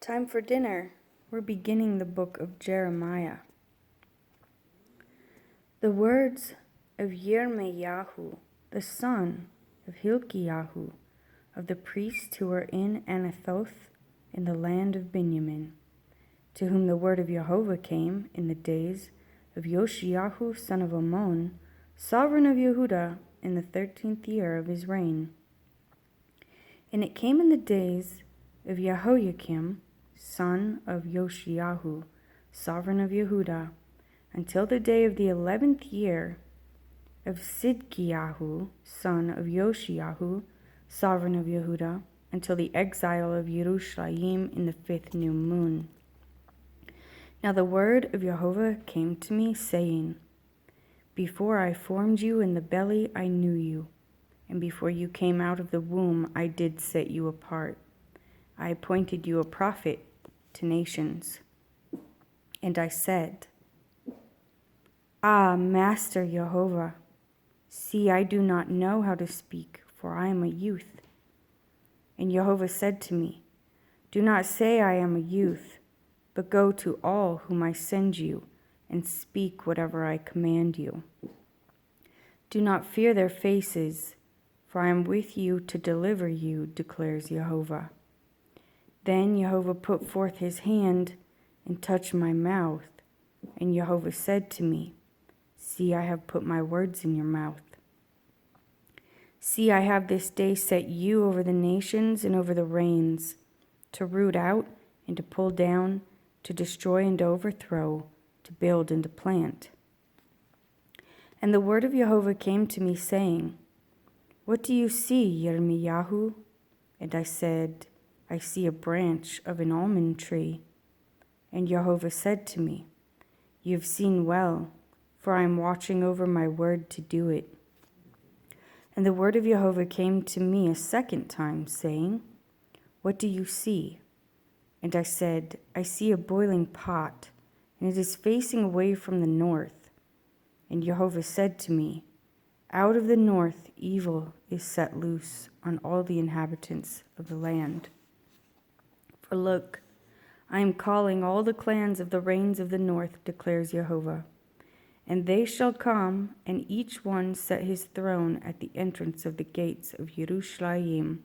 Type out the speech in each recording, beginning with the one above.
Time for dinner. We're beginning the book of Jeremiah. The words of Yirmeyahu, the son of Hilkiyahu, of the priests who were in Anathoth in the land of Benjamin, to whom the word of Jehovah came in the days of Yoshiyahu son of Ammon, sovereign of Yehudah, in the 13th year of his reign. And it came in the days of Jehoiakim, son of Yoshiyahu, sovereign of Yehudah, until the day of the 11th year of Sidkiyahu, son of Yoshiyahu, sovereign of Yehudah, until the exile of Yerushalayim in the 5th new moon. Now the word of Jehovah came to me, saying, Before I formed you in the belly I knew you, and before you came out of the womb I did set you apart. I appointed you a prophet to nations. And I said, Ah, Master Jehovah, see, I do not know how to speak, for I am a youth. And Jehovah said to me, Do not say I am a youth, but go to all whom I send you, and speak whatever I command you. Do not fear their faces, for I am with you to deliver you, declares Jehovah. Then Jehovah put forth his hand and touched my mouth, and Jehovah said to me, See, I have put my words in your mouth. See, I have this day set you over the nations and over the reigns, to root out and to pull down, to destroy and to overthrow, to build and to plant. And the word of Jehovah came to me, saying, What do you see, Yirmeyahu? And I said, I see a branch of an almond tree. And Jehovah said to me, You have seen well, for I am watching over my word to do it. And the word of Jehovah came to me a second time, saying, What do you see? And I said, I see a boiling pot, and it is facing away from the north. And Jehovah said to me, Out of the north evil is set loose on all the inhabitants of the land. For look, I am calling all the clans of the reigns of the north, declares Jehovah. And they shall come, and each one set his throne at the entrance of the gates of Yerushalayim,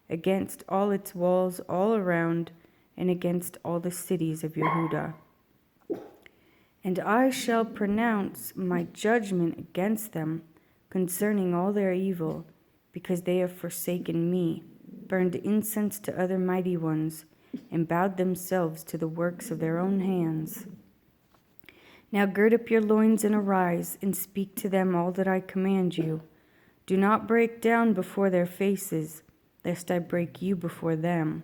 against all its walls all around, and against all the cities of Yehudah. And I shall pronounce my judgment against them concerning all their evil, because they have forsaken me, burned incense to other mighty ones, and bowed themselves to the works of their own hands. Now gird up your loins and arise, and speak to them all that I command you. Do not break down before their faces, lest I break you before them.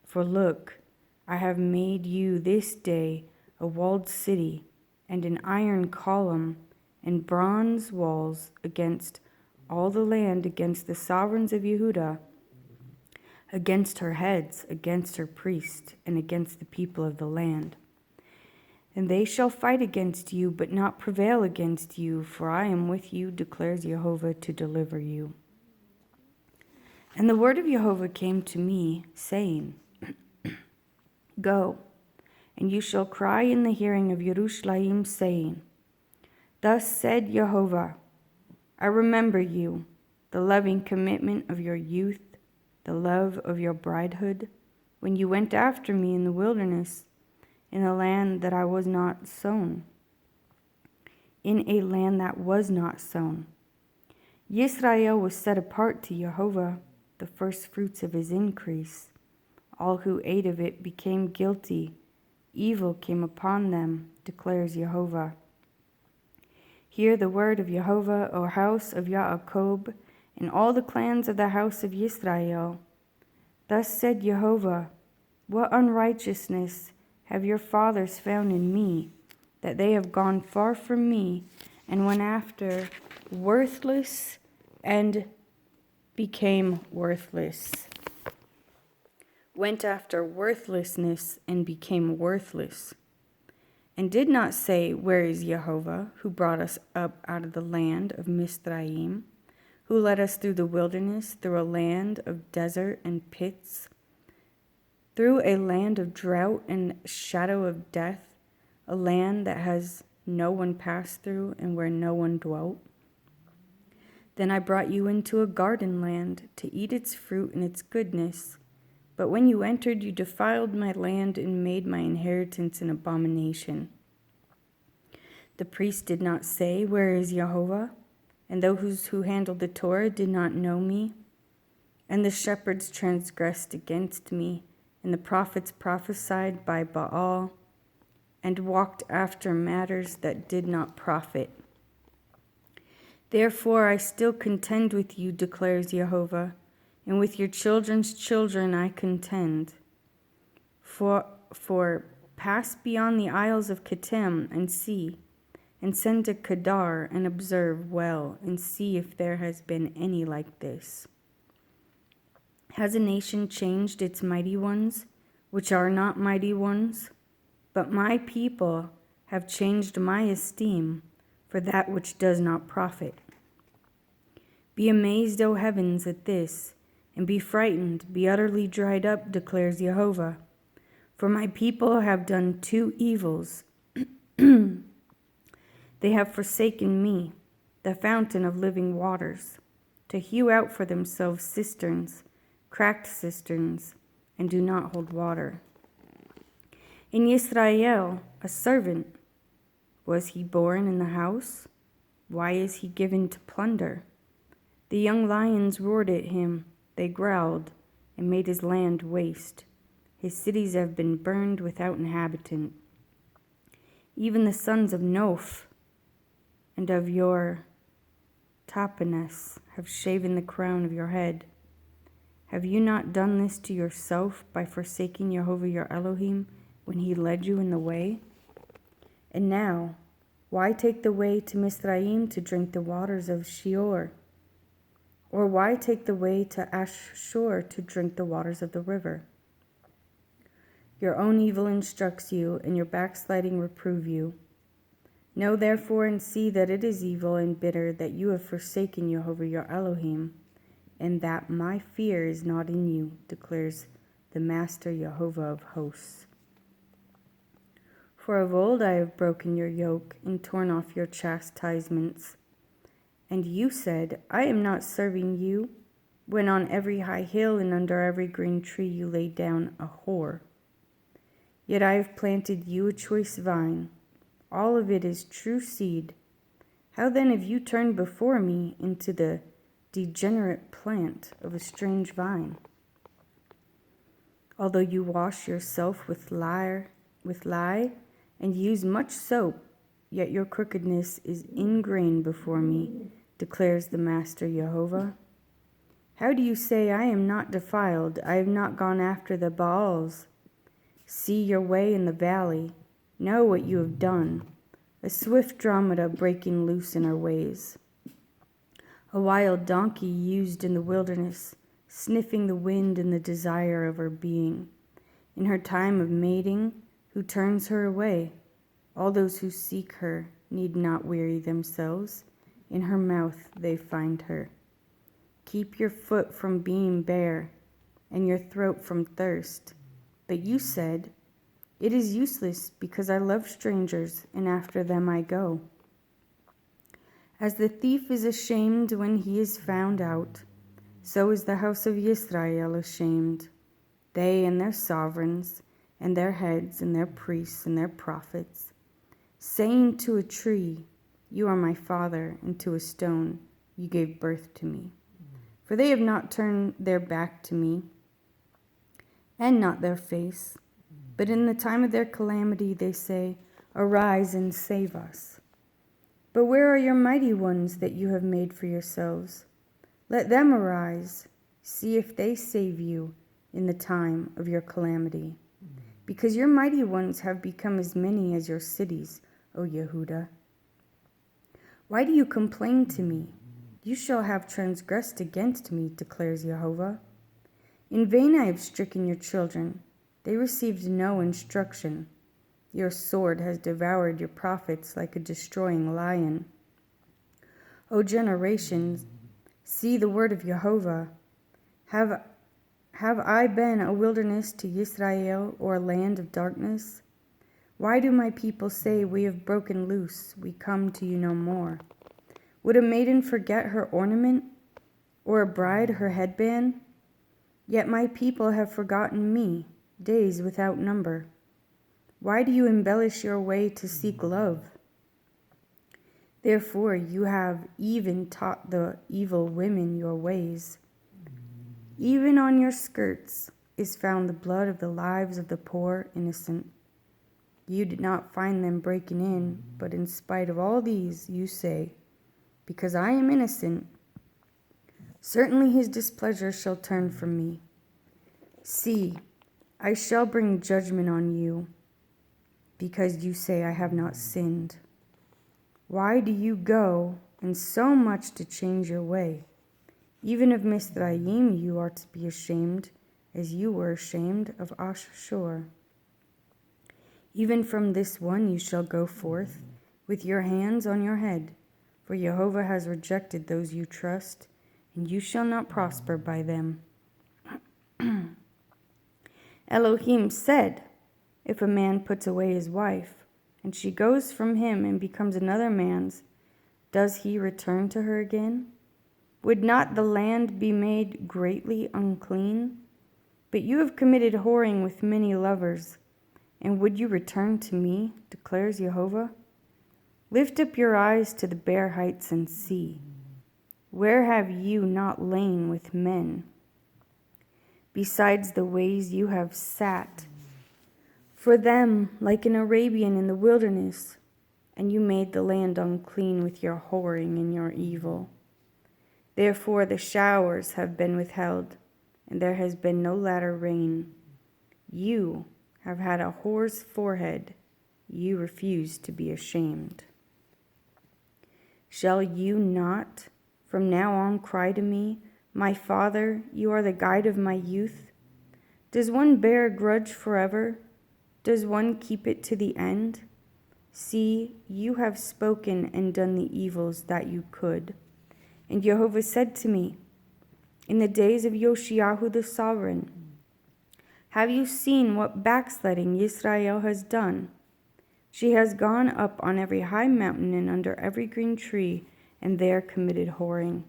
For look, I have made you this day a walled city, and an iron column, and bronze walls against all the land, against the sovereigns of Yehudah, against her heads, against her priests, and against the people of the land. And they shall fight against you, but not prevail against you, for I am with you, declares Jehovah, to deliver you. And the word of Jehovah came to me, saying, Go, and you shall cry in the hearing of Yerushalayim, saying, Thus said Jehovah, I remember you, the loving commitment of your youth, the love of your bridehood, when you went after me in the wilderness, in a land that I was not sown. In a land that was not sown. Yisrael was set apart to Jehovah, the first fruits of his increase. All who ate of it became guilty. Evil came upon them, declares Jehovah. Hear the word of Jehovah, O house of Yaakov, and all the clans of the house of Yisrael. Thus said Jehovah, What unrighteousness have your fathers found in me, that they have gone far from me, and went after worthless and became worthless. Went after worthlessness and became worthless. And did not say, Where is Jehovah, who brought us up out of the land of Mizraim, who led us through the wilderness, through a land of desert and pits, through a land of drought and shadow of death, a land that has no one passed through and where no one dwelt. Then I brought you into a garden land to eat its fruit and its goodness. But when you entered, you defiled my land and made my inheritance an abomination. The priest did not say, "Where is Jehovah?" And those who handled the Torah did not know me. And the shepherds transgressed against me, and the prophets prophesied by Baal, and walked after matters that did not profit. Therefore I still contend with you, declares Jehovah, and with your children's children I contend. For pass beyond the isles of Kittim and see, and send to Kedar and observe well, and see if there has been any like this. Has a nation changed its mighty ones, which are not mighty ones? But my people have changed my esteem for that which does not profit. Be amazed, O heavens, at this, and be frightened, be utterly dried up, declares Jehovah. For my people have done two evils. They have forsaken me, the fountain of living waters, to hew out for themselves cisterns, cracked cisterns, and do not hold water. In Israel, a servant, was he born in the house? Why is he given to plunder? The young lions roared at him, they growled, and made his land waste. His cities have been burned without inhabitant. Even the sons of Noph and of your Tapanes have shaven the crown of your head. Have you not done this to yourself by forsaking Jehovah your Elohim when he led you in the way? And now, why take the way to Mizraim to drink the waters of Sheor? Or why take the way to Ashur to drink the waters of the river? Your own evil instructs you, and your backsliding reprove you. Know therefore and see that it is evil and bitter that you have forsaken Jehovah your Elohim, and that my fear is not in you, declares the Master Jehovah of hosts. For of old I have broken your yoke and torn off your chastisements. And you said, I am not serving you, when on every high hill and under every green tree you laid down a whore. Yet I have planted you a choice vine. All of it is true seed. How then have you turned before me into the degenerate plant of a strange vine? Although you wash yourself with lye, and use much soap, yet your crookedness is ingrained before me, declares the Master Jehovah. How do you say, I am not defiled, I have not gone after the Baals? See your way in the valley, know what you have done, a swift dromeda breaking loose in our ways. A wild donkey used in the wilderness, sniffing the wind in the desire of her being. In her time of mating, who turns her away? All those who seek her need not weary themselves. In her mouth they find her. Keep your foot from being bare, and your throat from thirst. But you said, it is useless, because I love strangers, and after them I go. As the thief is ashamed when he is found out, so is the house of Israel ashamed. They and their sovereigns, and their heads, and their priests, and their prophets, saying to a tree, you are my father, and to a stone, you gave birth to me. For they have not turned their back to me, and not their face, but in the time of their calamity they say, arise and save us. But where are your mighty ones that you have made for yourselves? Let them arise, see if they save you in the time of your calamity. Because your mighty ones have become as many as your cities, O Yehuda. Why do you complain to me? You shall have transgressed against me, declares Jehovah. In vain I have stricken your children. They received no instruction. Your sword has devoured your prophets like a destroying lion. O generations, see the word of Jehovah. Have Have I been a wilderness to Israel, or a land of darkness? Why do my people say, we have broken loose, we come to you no more? Would a maiden forget her ornament, or a bride her headband? Yet my people have forgotten me, days without number. Why do you embellish your way to seek love? Therefore you have even taught the evil women your ways. Even on your skirts is found the blood of the lives of the poor innocent. You did not find them breaking in, but in spite of all these you say, because I am innocent, certainly his displeasure shall turn from me. See, I shall bring judgment on you, because you say I have not sinned. Why do you go and so much to change your way? Even of Mizraim you are to be ashamed, as you were ashamed of Ashur. Even from this one you shall go forth, with your hands on your head, for Jehovah has rejected those you trust, and you shall not prosper by them. Elohim said, if a man puts away his wife, and she goes from him and becomes another man's, does he return to her again? Would not the land be made greatly unclean? But you have committed whoring with many lovers, and would you return to me, declares Jehovah? Lift up your eyes to the bare heights and see. Where have you not lain with men? Besides the ways you have sat for them like an Arabian in the wilderness, and you made the land unclean with your whoring and your evil. Therefore the showers have been withheld, and there has been no latter rain. You have had a whore's forehead, you refuse to be ashamed. Shall you not from now on cry to me, my Father, you are the guide of my youth? Does one bear a grudge forever? Does one keep it to the end? See, you have spoken and done the evils that you could. And Jehovah said to me, in the days of Yoshiyahu the sovereign, have you seen what backsliding Israel has done? She has gone up on every high mountain and under every green tree, and there committed whoring.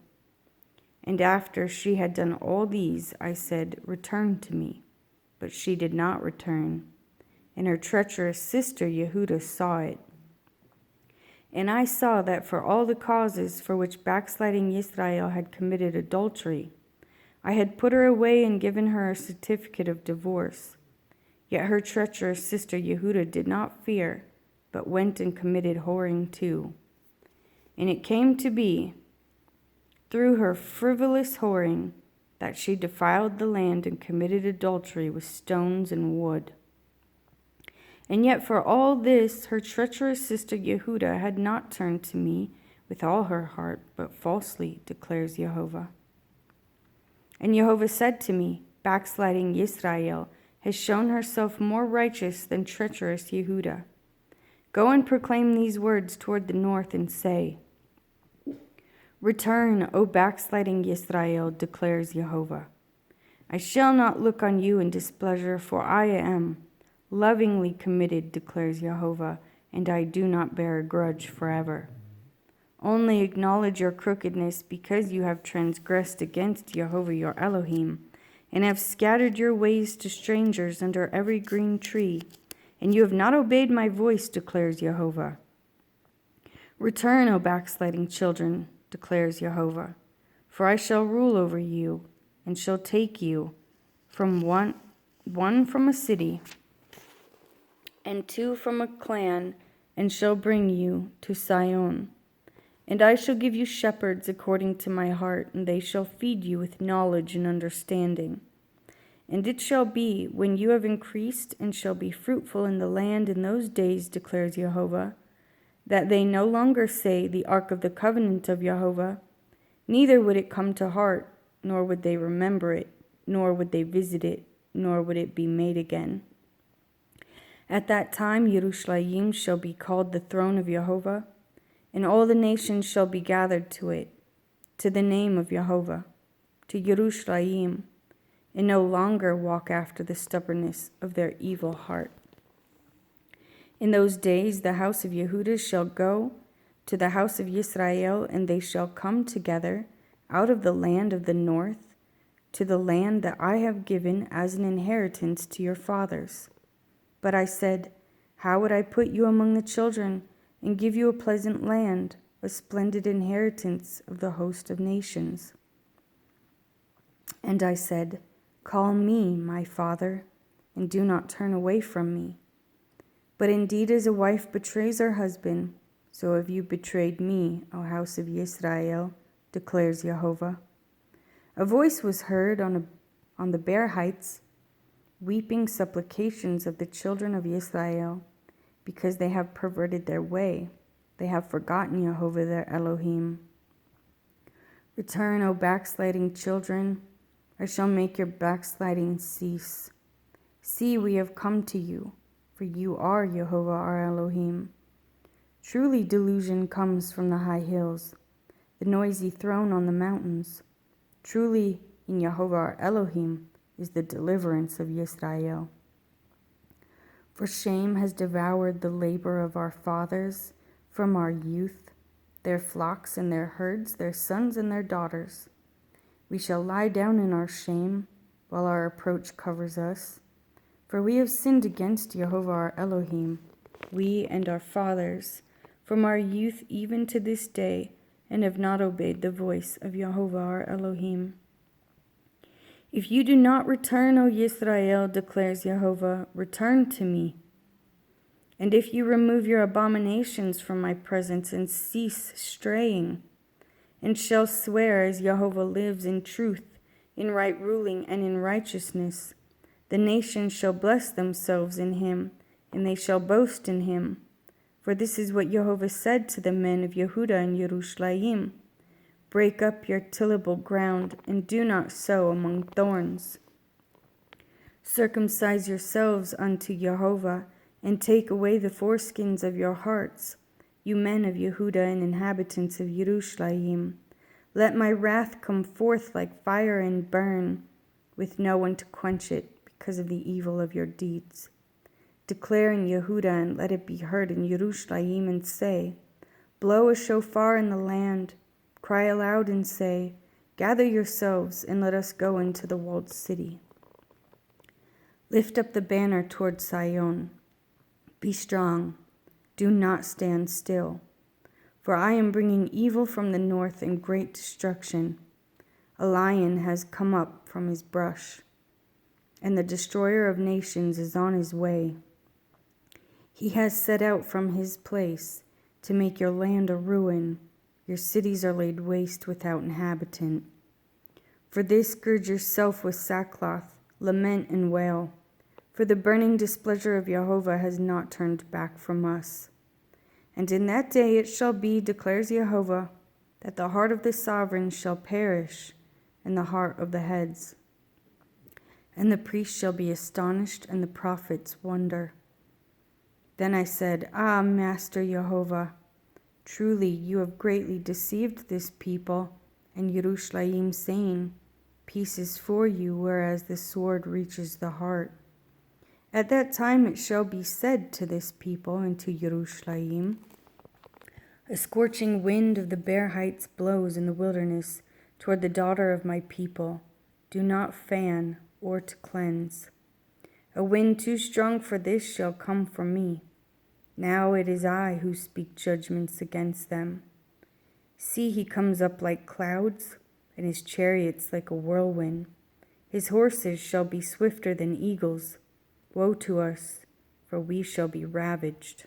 And after she had done all these, I said, return to me. But she did not return. And her treacherous sister Yehuda saw it. And I saw that for all the causes for which backsliding Israel had committed adultery, I had put her away and given her a certificate of divorce. Yet her treacherous sister Yehuda did not fear, but went and committed whoring too. And it came to be, through her frivolous whoring, that she defiled the land and committed adultery with stones and wood. And yet for all this, her treacherous sister Yehuda had not turned to me with all her heart, but falsely, declares Jehovah. And Jehovah said to me, backsliding Israel has shown herself more righteous than treacherous Yehuda. Go and proclaim these words toward the north and say, return, O backsliding Israel, declares Jehovah. I shall not look on you in displeasure, for I am lovingly committed, declares Jehovah, and I do not bear a grudge forever. Only acknowledge your crookedness because you have transgressed against Jehovah your Elohim, and have scattered your ways to strangers under every green tree, and you have not obeyed my voice, declares Jehovah. Return, O backsliding children, declares Jehovah, for I shall rule over you, and shall take you from one from a city, and two from a clan, and shall bring you to Sion. And I shall give you shepherds according to my heart, and they shall feed you with knowledge and understanding. And it shall be, when you have increased and shall be fruitful in the land in those days, declares Jehovah, that they no longer say, the ark of the covenant of Jehovah, neither would it come to heart, nor would they remember it, nor would they visit it, nor would it be made again. At that time Yerushalayim shall be called the throne of Jehovah, and all the nations shall be gathered to it, to the name of Jehovah, to Yerushalayim, and no longer walk after the stubbornness of their evil heart. In those days the house of Yehudah shall go to the house of Yisrael, and they shall come together out of the land of the north to the land that I have given as an inheritance to your fathers. But I said, how would I put you among the children and give you a pleasant land, a splendid inheritance of the host of nations? And I said, call me my father, and do not turn away from me. But indeed, as a wife betrays her husband, so have you betrayed me, O house of Yisrael, declares Yehovah. A voice was heard on the bare heights, weeping supplications of the children of Yisrael, because they have perverted their way. They have forgotten Yehovah their Elohim. Return, O backsliding children, I shall make your backsliding cease. See, we have come to you, for you are Yehovah our Elohim. Truly delusion comes from the high hills, the noisy throne on the mountains. Truly in Yehovah our Elohim is the deliverance of Yisrael. For shame has devoured the labor of our fathers from our youth, their flocks and their herds, their sons and their daughters. We shall lie down in our shame while our reproach covers us. For we have sinned against Yehovah our Elohim, we and our fathers, from our youth even to this day, and have not obeyed the voice of Yehovah our Elohim. If you do not return, O Yisrael, declares Yehovah, return to me. And if you remove your abominations from my presence and cease straying, and shall swear as Yehovah lives in truth, in right ruling, and in righteousness, the nations shall bless themselves in him, and they shall boast in him. For this is what Yehovah said to the men of Yehudah and Yerushalayim, break up your tillable ground, and do not sow among thorns. Circumcise yourselves unto Yehovah, and take away the foreskins of your hearts, you men of Yehudah and inhabitants of Yerushalayim. Let my wrath come forth like fire and burn, with no one to quench it because of the evil of your deeds. Declare in Yehudah, and let it be heard in Yerushalayim, and say, blow a shofar in the land, cry aloud and say, gather yourselves, and let us go into the walled city. Lift up the banner toward Sion. Be strong, do not stand still. For I am bringing evil from the north and great destruction. A lion has come up from his brush, and the destroyer of nations is on his way. He has set out from his place to make your land a ruin. Your cities are laid waste without inhabitant. For this, gird yourself with sackcloth, lament and wail. For the burning displeasure of Yehovah has not turned back from us. And in that day it shall be, declares Yehovah, that the heart of the sovereign shall perish, and the heart of the heads. And the priests shall be astonished, and the prophets wonder. Then I said, ah, Master Yehovah, truly you have greatly deceived this people, and Yerushalayim, saying, peace is for you, whereas the sword reaches the heart. At that time it shall be said to this people and to Yerushalayim, a scorching wind of the bare heights blows in the wilderness toward the daughter of my people. Do not fan or to cleanse. A wind too strong for this shall come from me. Now it is I who speak judgments against them. See, he comes up like clouds, and his chariots like a whirlwind. His horses shall be swifter than eagles. Woe to us, for we shall be ravaged.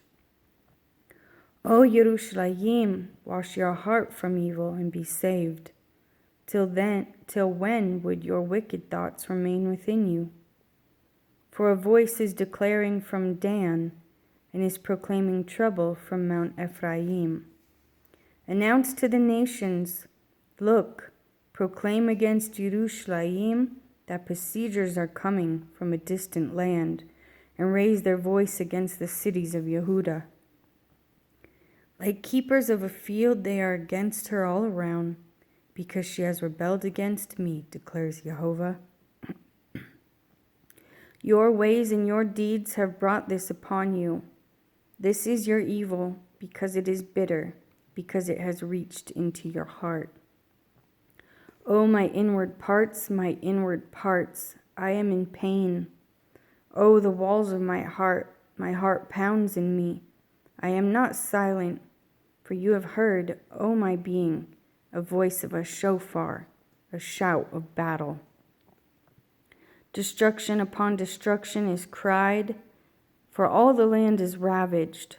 O Yerushalayim, wash your heart from evil and be saved. Till when would your wicked thoughts remain within you? For a voice is declaring from Dan, and is proclaiming trouble from Mount Ephraim. Announce to the nations, look, proclaim against Yerushalayim that besiegers are coming from a distant land, and raise their voice against the cities of Yehudah. Like keepers of a field, they are against her all around, because she has rebelled against me, declares Yehovah. Your ways and your deeds have brought this upon you. This is your evil, because it is bitter, because it has reached into your heart. O my inward parts, I am in pain. O the walls of my heart pounds in me. I am not silent, for you have heard, O my being, a voice of a shofar, a shout of battle. Destruction upon destruction is cried, for all the land is ravaged.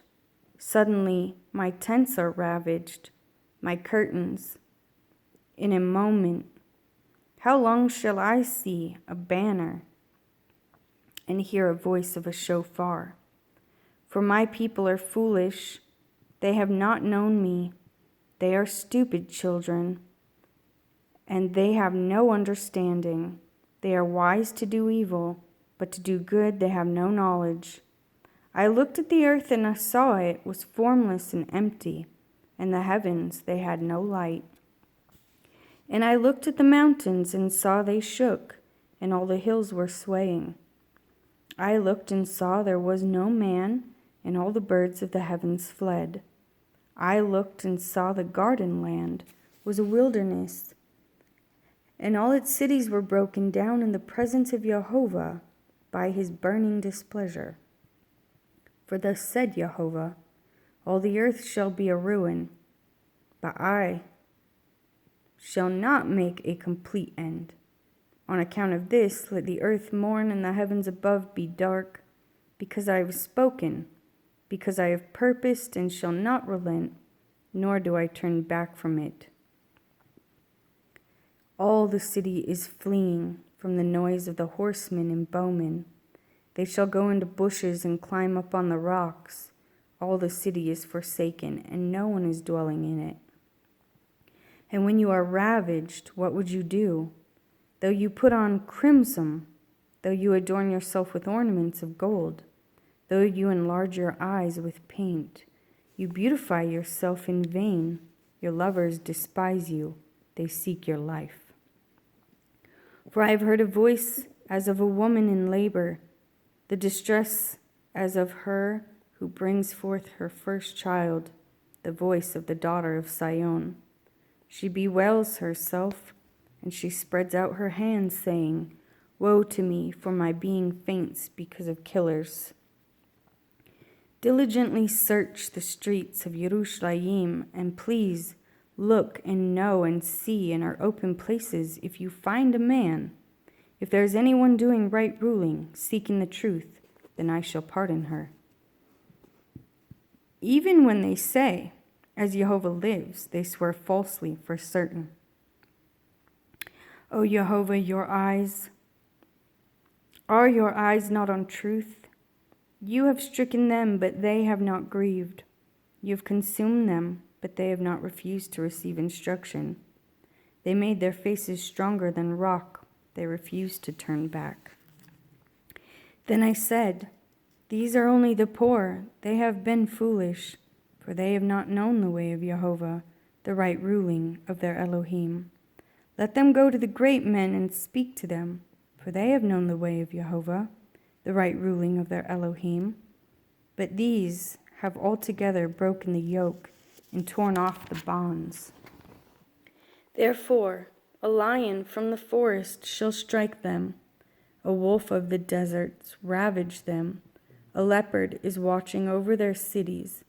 Suddenly my tents are ravaged, my curtains. In a moment, how long shall I see a banner and hear a voice of a shofar? For my people are foolish, they have not known me. They are stupid children, and they have no understanding. They are wise to do evil, but to do good they have no knowledge. I looked at the earth and I saw it was formless and empty, and the heavens, they had no light. And I looked at the mountains and saw they shook, and all the hills were swaying. I looked and saw there was no man, and all the birds of the heavens fled. I looked and saw the garden land was a wilderness, and all its cities were broken down in the presence of Jehovah by his burning displeasure. For thus said Jehovah, all the earth shall be a ruin, but I shall not make a complete end. On account of this, let the earth mourn and the heavens above be dark, because I have spoken, because I have purposed and shall not relent, nor do I turn back from it. All the city is fleeing from the noise of the horsemen and bowmen. They shall go into bushes and climb up on the rocks. All the city is forsaken, and no one is dwelling in it. And when you are ravaged, what would you do? Though you put on crimson, though you adorn yourself with ornaments of gold, though you enlarge your eyes with paint, you beautify yourself in vain. Your lovers despise you. They seek your life. For I have heard a voice as of a woman in labor, the distress as of her who brings forth her first child, the voice of the daughter of Sion. She bewails herself, and she spreads out her hands, saying, Woe to me, for my being faints because of killers. Diligently search the streets of Yerushalayim, and please look and know and see in our open places if you find a man. If there is anyone doing right ruling, seeking the truth, then I shall pardon her. Even when they say, as Jehovah lives, they swear falsely for certain. O Jehovah, are your eyes not on truth? You have stricken them, but they have not grieved. You have consumed them, but they have not refused to receive instruction. They made their faces stronger than rock. They refused to turn back. Then I said, These are only the poor. They have been foolish, for they have not known the way of Jehovah, the right ruling of their Elohim. Let them go to the great men and speak to them, for they have known the way of Jehovah, the right ruling of their Elohim. But these have altogether broken the yoke and torn off the bonds. Therefore, a lion from the forest shall strike them, a wolf of the deserts ravage them, a leopard is watching over their cities.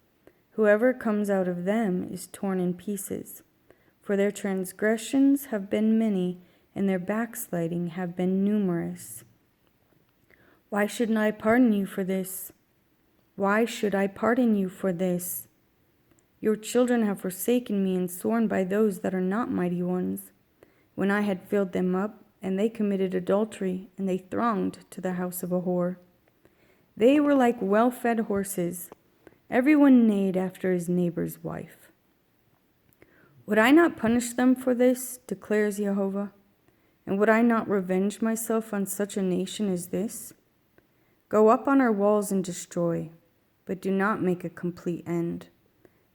Whoever comes out of them is torn in pieces. For their transgressions have been many, and their backsliding have been numerous. Why shouldn't I pardon you for this? Why should I pardon you for this? Your children have forsaken me and sworn by those that are not mighty ones. When I had filled them up, and they committed adultery, and they thronged to the house of a whore. They were like well-fed horses. Everyone neighed after his neighbor's wife. Would I not punish them for this, declares Jehovah? And would I not revenge myself on such a nation as this? Go up on her walls and destroy, but do not make a complete end.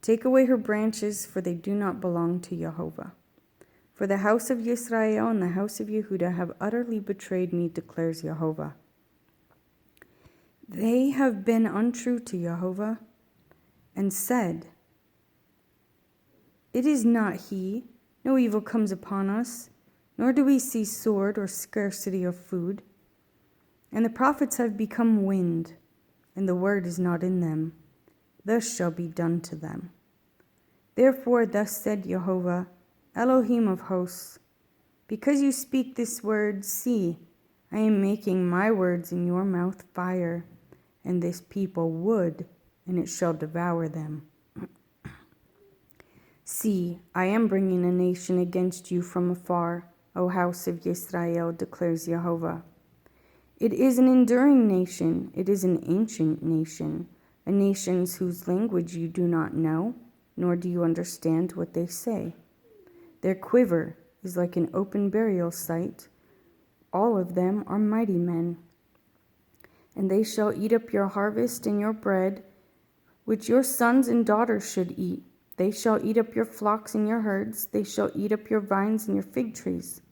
Take away her branches, for they do not belong to Jehovah. For the house of Yisrael and the house of Yehuda have utterly betrayed me, declares Jehovah. They have been untrue to Jehovah and said, "It is not he, no evil comes upon us, nor do we see sword or scarcity of food." And the prophets have become wind, and the word is not in them. Thus shall be done to them. Therefore thus said Jehovah, Elohim of hosts, because you speak this word, see, I am making my words in your mouth fire, and this people wood, and it shall devour them. See, I am bringing a nation against you from afar, O house of Israel, declares Jehovah. It is an enduring nation, it is an ancient nation, a nation whose language you do not know, nor do you understand what they say. Their quiver is like an open burial site. All of them are mighty men. And they shall eat up your harvest and your bread, which your sons and daughters should eat. They shall eat up your flocks and your herds. They shall eat up your vines and your fig trees.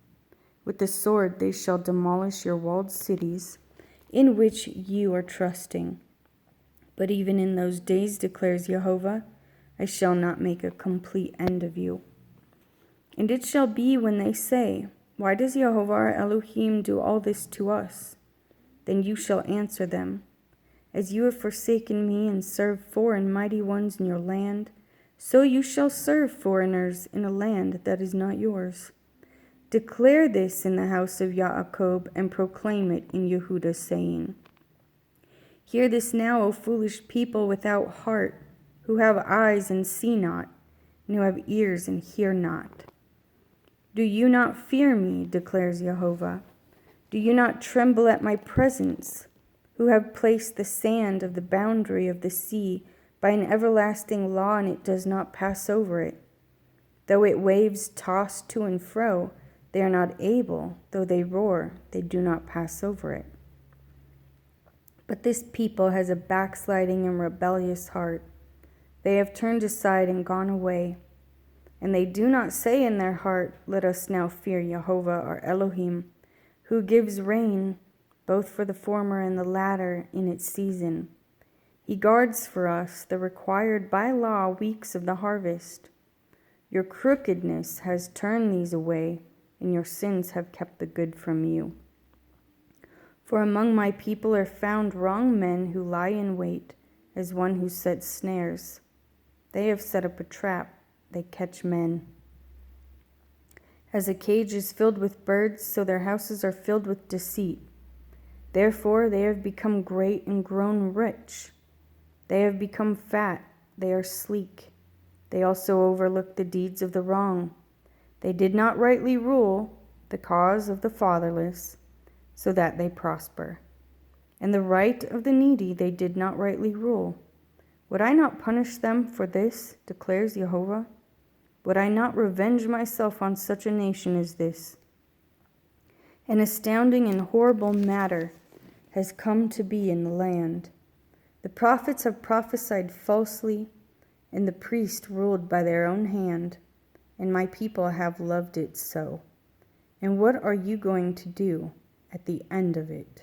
With the sword they shall demolish your walled cities, in which you are trusting. But even in those days, declares Jehovah, I shall not make a complete end of you. And it shall be when they say, why does Jehovah our Elohim do all this to us? Then you shall answer them, as you have forsaken me and served foreign mighty ones in your land, so you shall serve foreigners in a land that is not yours. Declare this in the house of Yaakov and proclaim it in Yehuda, saying, hear this now, O foolish people without heart, who have eyes and see not, and who have ears and hear not. Do you not fear me, declares Jehovah? Do you not tremble at my presence, who have placed the sand of the boundary of the sea by an everlasting law, and it does not pass over it? Though it waves tossed to and fro, they are not able, though they roar, they do not pass over it. But this people has a backsliding and rebellious heart. They have turned aside and gone away. And they do not say in their heart, let us now fear Jehovah our Elohim, who gives rain, both for the former and the latter, in its season. He guards for us the required by law weeks of the harvest. Your crookedness has turned these away, and your sins have kept the good from you. For among my people are found wrong men who lie in wait, as one who sets snares. They have set up a trap, they catch men. As a cage is filled with birds, so their houses are filled with deceit. Therefore they have become great and grown rich. They have become fat, they are sleek. They also overlook the deeds of the wrong. They did not rightly rule the cause of the fatherless, so that they prosper. And the right of the needy they did not rightly rule. Would I not punish them for this, declares Jehovah? Would I not revenge myself on such a nation as this? An astounding and horrible matter has come to be in the land. The prophets have prophesied falsely, and the priests ruled by their own hand, and my people have loved it so. And what are you going to do at the end of it?